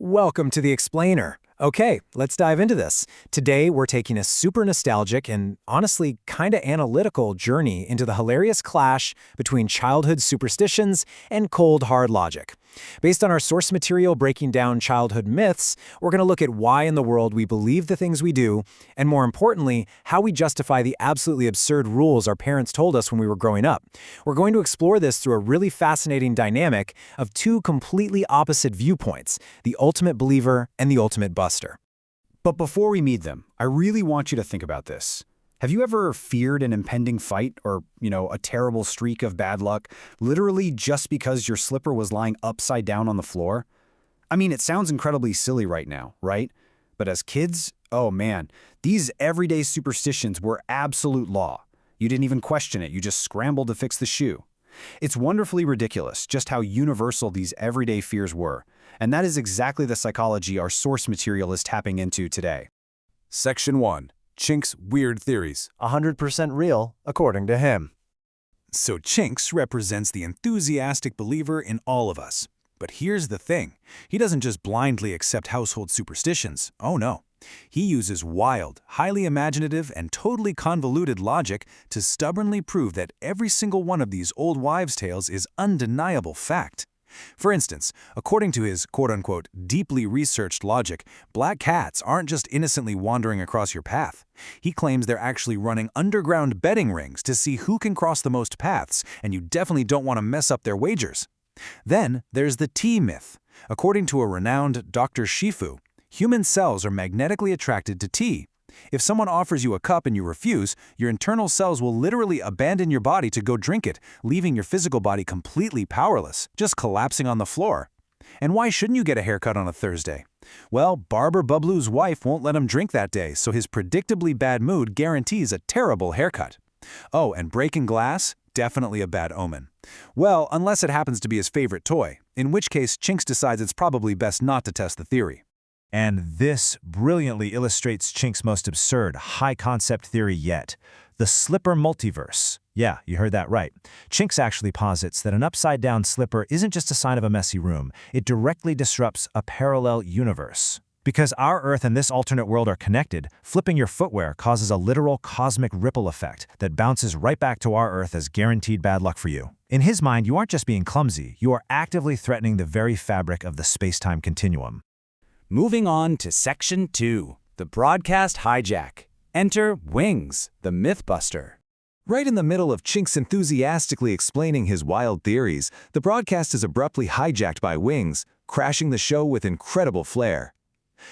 Welcome to the Explainer. Okay, let's dive into this. Today, we're taking a super nostalgic and honestly kinda analytical journey into the hilarious clash between childhood superstitions and cold, hard logic. Based on our source material breaking down childhood myths, we're going to look at why in the world we believe the things we do, and more importantly, how we justify the absolutely absurd rules our parents told us when we were growing up. We're going to explore this through a really fascinating dynamic of two completely opposite viewpoints, the ultimate believer and the ultimate buster. But before we meet them, I really want you to think about this. Have you ever feared an impending fight or, a terrible streak of bad luck, literally just because your slipper was lying upside down on the floor? I mean, it sounds incredibly silly right now, right? But as kids, oh man, these everyday superstitions were absolute law. You didn't even question it, you just scrambled to fix the shoe. It's wonderfully ridiculous just how universal these everyday fears were, and that is exactly the psychology our source material is tapping into today. Section 1. Chink's Weird Theories. 100% real, according to him. So Chinks represents the enthusiastic believer in all of us. But here's the thing. He doesn't just blindly accept household superstitions. Oh no. He uses wild, highly imaginative, and totally convoluted logic to stubbornly prove that every single one of these old wives' tales is undeniable fact. For instance, according to his quote-unquote deeply researched logic, black cats aren't just innocently wandering across your path. He claims they're actually running underground betting rings to see who can cross the most paths, and you definitely don't want to mess up their wagers. Then there's the tea myth. According to a renowned Dr. Shifu, human cells are magnetically attracted to tea. If someone offers you a cup and you refuse, your internal cells will literally abandon your body to go drink it, leaving your physical body completely powerless, just collapsing on the floor. And why shouldn't you get a haircut on a Thursday? Well, Barber Bublu's wife won't let him drink that day, so his predictably bad mood guarantees a terrible haircut. Oh, and breaking glass? Definitely a bad omen. Well, unless it happens to be his favorite toy, in which case Chinks decides it's probably best not to test the theory. And this brilliantly illustrates Chink's most absurd, high-concept theory yet, the slipper multiverse. Yeah, you heard that right. Chinks actually posits that an upside-down slipper isn't just a sign of a messy room, it directly disrupts a parallel universe. Because our Earth and this alternate world are connected, flipping your footwear causes a literal cosmic ripple effect that bounces right back to our Earth as guaranteed bad luck for you. In his mind, you aren't just being clumsy, you are actively threatening the very fabric of the space-time continuum. Moving on to Section 2, the broadcast hijack. Enter Wings, the Mythbuster. Right in the middle of Chinks enthusiastically explaining his wild theories, the broadcast is abruptly hijacked by Wings, crashing the show with incredible flair.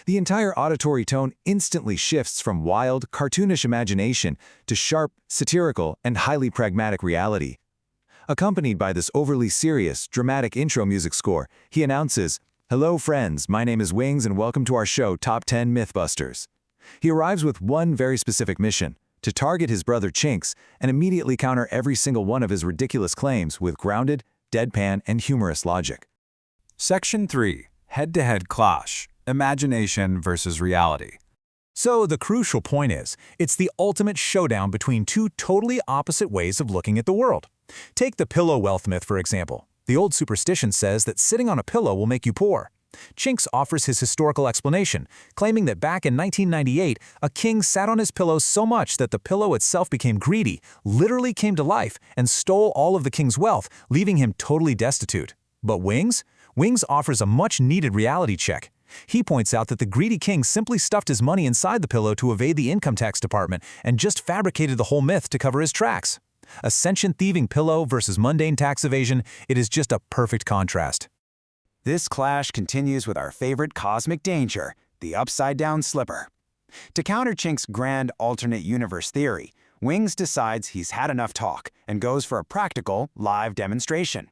The entire auditory tone instantly shifts from wild, cartoonish imagination to sharp, satirical, and highly pragmatic reality. Accompanied by this overly serious, dramatic intro music score, he announces, "Hello friends, my name is Wings and welcome to our show Top 10 Mythbusters." He arrives with one very specific mission, to target his brother Chinks and immediately counter every single one of his ridiculous claims with grounded, deadpan, and humorous logic. Section 3. Head-to-head clash. Imagination versus reality. So the crucial point is, it's the ultimate showdown between two totally opposite ways of looking at the world. Take the pillow wealth myth, for example. The old superstition says that sitting on a pillow will make you poor. Chinks offers his historical explanation, claiming that back in 1998, a king sat on his pillow so much that the pillow itself became greedy, literally came to life, and stole all of the king's wealth, leaving him totally destitute. But Wings? Wings offers a much-needed reality check. He points out that the greedy king simply stuffed his money inside the pillow to evade the income tax department and just fabricated the whole myth to cover his tracks. A sentient-thieving pillow versus mundane tax evasion, it is just a perfect contrast. This clash continues with our favorite cosmic danger, the upside-down slipper. To counter Chink's grand alternate universe theory, Wings decides he's had enough talk and goes for a practical, live demonstration.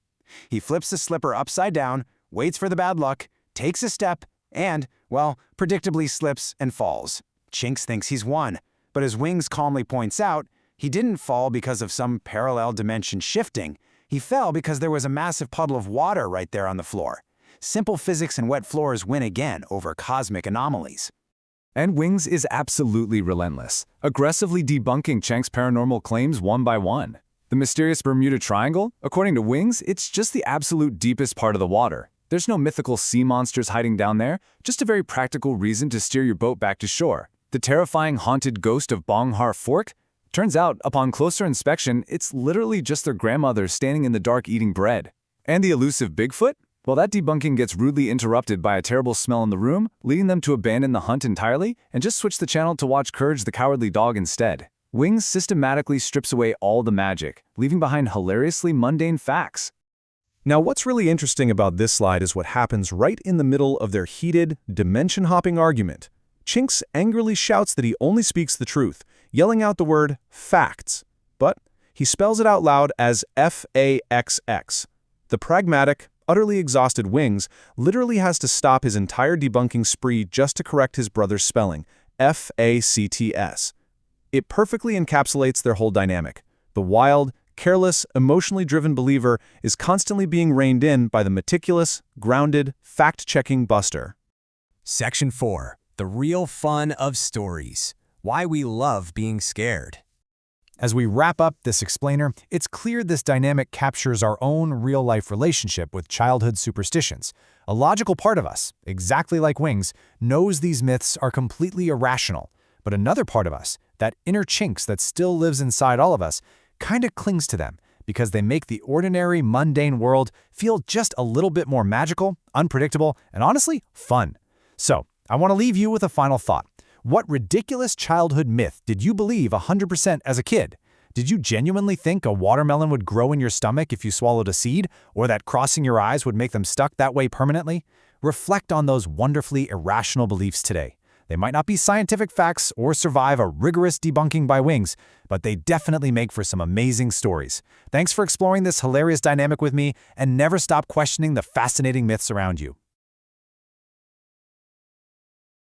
He flips the slipper upside down, waits for the bad luck, takes a step, and, well, predictably slips and falls. Chinks thinks he's won, but as Wings calmly points out, he didn't fall because of some parallel dimension shifting. He fell because there was a massive puddle of water right there on the floor. Simple physics and wet floors win again over cosmic anomalies. And Wings is absolutely relentless, aggressively debunking Chink's paranormal claims one by one. The mysterious Bermuda Triangle? According to Wings, it's just the absolute deepest part of the water. There's no mythical sea monsters hiding down there, just a very practical reason to steer your boat back to shore. The terrifying haunted ghost of Bhangarh Fort? Turns out, upon closer inspection, it's literally just their grandmother standing in the dark eating bread. And the elusive Bigfoot? Well, that debunking gets rudely interrupted by a terrible smell in the room, leading them to abandon the hunt entirely and just switch the channel to watch Courage the Cowardly Dog instead. Wings systematically strips away all the magic, leaving behind hilariously mundane facts. Now, what's really interesting about this slide is what happens right in the middle of their heated, dimension-hopping argument. Chinks angrily shouts that he only speaks the truth, yelling out the word facts. But he spells it out loud as F-A-X-X. The pragmatic, utterly exhausted Wings literally has to stop his entire debunking spree just to correct his brother's spelling, F-A-C-T-S. It perfectly encapsulates their whole dynamic. The wild, careless, emotionally driven believer is constantly being reined in by the meticulous, grounded, fact-checking Buster. Section 4. The real fun of stories. Why we love being scared. As we wrap up this explainer, it's clear this dynamic captures our own real-life relationship with childhood superstitions. A logical part of us, exactly like Wings, knows these myths are completely irrational. But another part of us, that inner Chinks that still lives inside all of us, kind of clings to them because they make the ordinary, mundane world feel just a little bit more magical, unpredictable, and honestly, fun. So, I want to leave you with a final thought. What ridiculous childhood myth did you believe 100% as a kid? Did you genuinely think a watermelon would grow in your stomach if you swallowed a seed, or that crossing your eyes would make them stuck that way permanently? Reflect on those wonderfully irrational beliefs today. They might not be scientific facts or survive a rigorous debunking by Wings, but they definitely make for some amazing stories. Thanks for exploring this hilarious dynamic with me, and never stop questioning the fascinating myths around you.